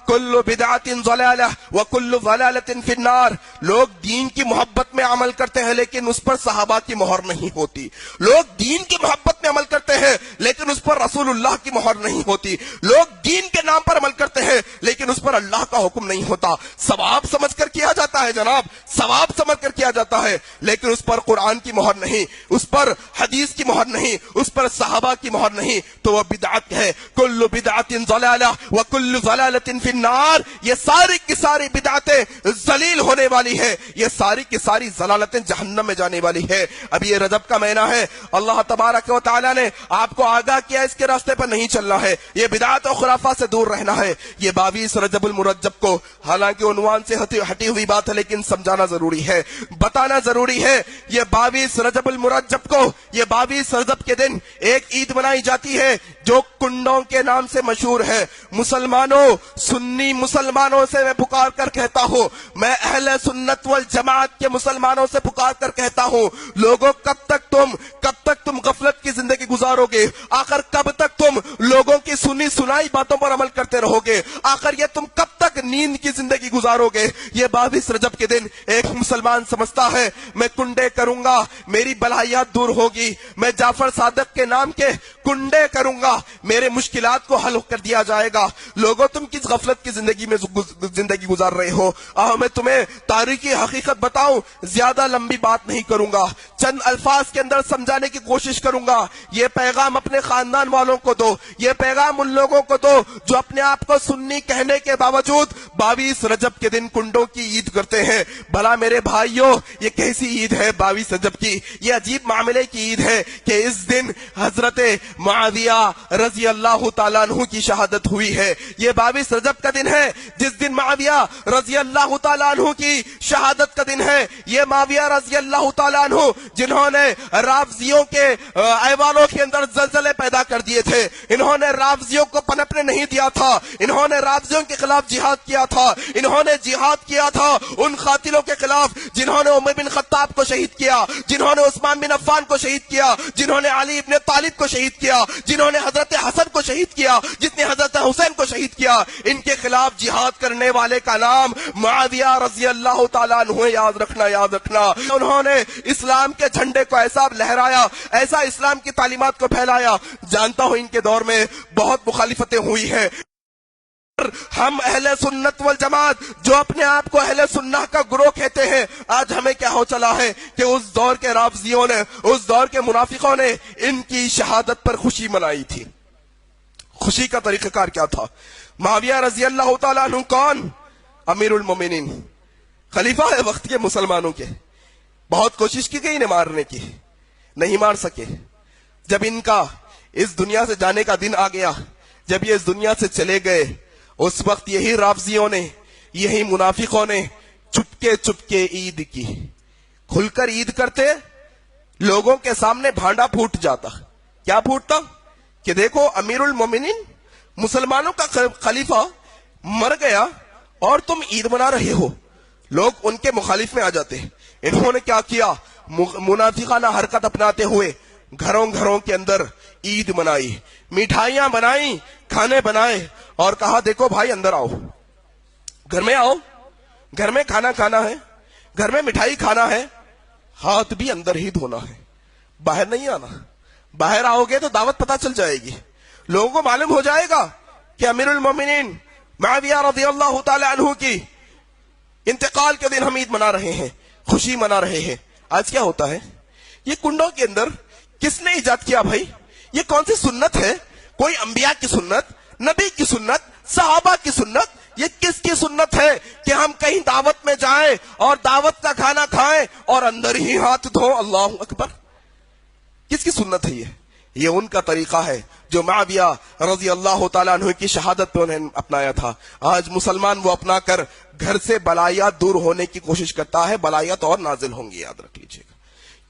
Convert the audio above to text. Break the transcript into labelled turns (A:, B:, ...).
A: کل بدعت ضلالہ وکل ضلالۃ فی النار. لوگ دین کی محبت میں عمل کرتے ہیں لیکن اس پر صحابہ کی مہر نہیں ہوتی. لوگ دین کی محبت میں عمل کرتے ہیں لیکن اس پر رسول اللہ کی مہر نہیں ہوتی. لوگ دین کے نام پر عمل کرتے ہیں لیکن اس پر اللہ کا حکم نہیں ہوتا. ثواب سمجھ کر کیا جاتا ہے جناب, ثواب سمجھ کر کیا جاتا ہے, لیکن اس پر قرآن کی مہر نہیں, اس پر حدیث کی مہر نہیں, اس پر صحابہ کی مہر نہیں, تو وہ بدعت ہے. کل بدعت ضلالہ وکل ضلالۃ فی النار. یہ ساری کی ساری بدعتیں ذلیل ہونے والی ہے, یہ ساری کی ساری ضلالتیں جہنم میں جانے والی ہے. اب یہ رجب کا مہینہ ہے, اللہ تبارک و تعالی نے آپ کو آگاہ کیا اس کے راستے پر نہیں چلنا ہے, یہ بدعت و خرافات سے دور رہنا ہے. یہ 22 رجب المرجب کو, حالانکہ عنوان سے ہٹی ہوئی بات ہے لیکن سمجھانا ضروری ہے, بتانا ضروری ہے. یہ 22 رجب المرجب کو, یہ 22 رجب کے دن ایک عید منائی جاتی ہے جو کنڈوں کے نام سے مشہور ہے. مسلمانوں, سنی مسلمانوں سے میں پکار کر کہتا ہوں, میں اہل سنت والجماعت کے مسلمانوں سے پکار کر کہتا ہوں, لوگوں کب تک تم غفلت کی زندگی گزارو گے؟ آخر کب تک تم لوگوں کی سنی سنائی باتوں پر عمل کرتے رہو گے؟ آخر یہ تم کب تک نیند کی زندگی گزارو گے؟ یہ 22 رجب کے دن ایک مسلمان سمجھتا ہے میں کنڈے کروں گا میری بلائیات دور ہوگی, میں جعفر صادق کے نام کے کنڈے کروں گا میرے مشکلات کو حل کر دیا جائے گا. لوگوں تم کس غفلت کی زندگی میں زندگی گزار رہے ہو؟ میں تمہیں تاریخی حقیقت بتاؤں, زیادہ لمبی بات نہیں کروں گا, چند الفاظ کے اندر سمجھانے کی کوشش کروں گا. یہ پیغام اپنے خاندان والوں کو دو, یہ پیغام ان لوگوں کو دو جو اپنے آپ کو سنی کہنے کے باوجود 22 رجب کے دن کنڈوں کی عید کرتے ہیں. بھلا میرے بھائیوں, یہ کیسی عید ہے 22 رجب کی؟ یہ عجیب معاملے کی عید ہے کہ اس دن حضرت معاویہ رضی اللہ تعالیٰ عنہ کی شہادت ہوئی ہے. یہ 22 رجب کا دن ہے جس دن معاویہ رضی اللہ تعالیٰ عنہ کی شہادت کا دن ہے. یہ معاویہ رضی اللہ تعالیٰ عنہ جنہوں نے رافضیوں کے ایوانوں کے اندر زلزلے پیدا کر دیے تھے, انہوں نے رافضیوں کو پنپنے نہیں دیا تھا, انہوں نے رافضیوں کے خلاف جہاد کیا تھا, انہوں نے جہاد کیا تھا ان قاتلوں کے خلاف جنہوں نے عمر بن خطاب کو شہید کیا, جنہوں نے عثمان بن عفان کو شہید کیا, جنہوں نے علی ابن طالب کو شہید کیا, جنہوں نے حضرت حسن کو شہید کیا, جس نے حضرت حسین کو شہید کیا. ان کے خلاف جہاد کرنے والے کا نام معاویہ رضی اللہ تعالیٰ عنہ. یاد رکھنا, یاد رکھنا, انہوں نے اسلام کے جھنڈے کو ایسا لہرایا, ایسا اسلام کی تعلیمات کو پھیلایا. جانتا ہوں ان کے دور میں بہت مخالفتیں ہوئی ہیں. ہم اہل سنت والجماعت جو اپنے آپ کو اہل سنت کا گروہ کہتے ہیں, آج ہمیں کیا ہو چلا ہے کہ اس دور کے رافضیوں نے, اس دور کے منافقوں نے ان کی شہادت پر خوشی منائی تھی. خوشی کا طریقہ کار کیا تھا؟ معاویہ رضی اللہ تعالیٰ عنہ کون؟ امیر المومنین, خلیفہ ہے وقت کے مسلمانوں کے. بہت کوشش کی گئی انہیں مارنے کی, نہیں مار سکے. جب ان کا اس دنیا سے جانے کا دن آ گیا, جب یہ اس دنیا سے چلے گئے, اس وقت یہی رافضیوں نے, یہی منافقوں نے چپکے عید کی. کھل کر عید کرتے, لوگوں کے سامنے بھانڈا پھوٹ جاتا. کیا پھوٹتا کہ دیکھو امیر المومنین مسلمانوں کا خلیفہ مر گیا اور تم عید منا رہے ہو. لوگ ان کے مخالف میں آ جاتے. انہوں نے کیا کیا؟ منافقانہ حرکت اپناتے ہوئے گھروں کے اندر عید منائی, مٹھائیاں بنائی, کھانے بنائے اور کہا دیکھو بھائی اندر آؤ, گھر میں آؤ, گھر میں کھانا کھانا ہے, گھر میں مٹھائی کھانا ہے, ہاتھ بھی اندر ہی دھونا ہے, باہر نہیں آنا. باہر آؤ گے تو دعوت پتہ چل جائے گی, لوگوں کو معلوم ہو جائے گا کہ امیر المومنین معاویہ رضی اللہ تعالی عنہ کی انتقال کے دن ہم عید منا رہے ہیں, خوشی منا رہے ہیں. آج کیا ہوتا ہے؟ یہ کنڈوں کے اندر کس نے ایجاد کیا بھائی؟ یہ کون سی سنت ہے؟ کوئی انبیاء کی سنت, نبی کی سنت, صحابہ کی سنت؟ یہ کس کی سنت ہے کہ ہم کہیں دعوت میں جائیں اور دعوت کا کھانا کھائیں اور اندر ہی ہاتھ دھو؟ اللہ اکبر. کس کی سنت ہے یہ؟ یہ ان کا طریقہ ہے جو معاویہ رضی اللہ تعالیٰ عنہ کی شہادت پہ انہیں اپنایا تھا. آج مسلمان وہ اپنا کر گھر سے بلائیات دور ہونے کی کوشش کرتا ہے, بلائیات اور نازل ہوں گی, یاد رکھ لیجیے گا.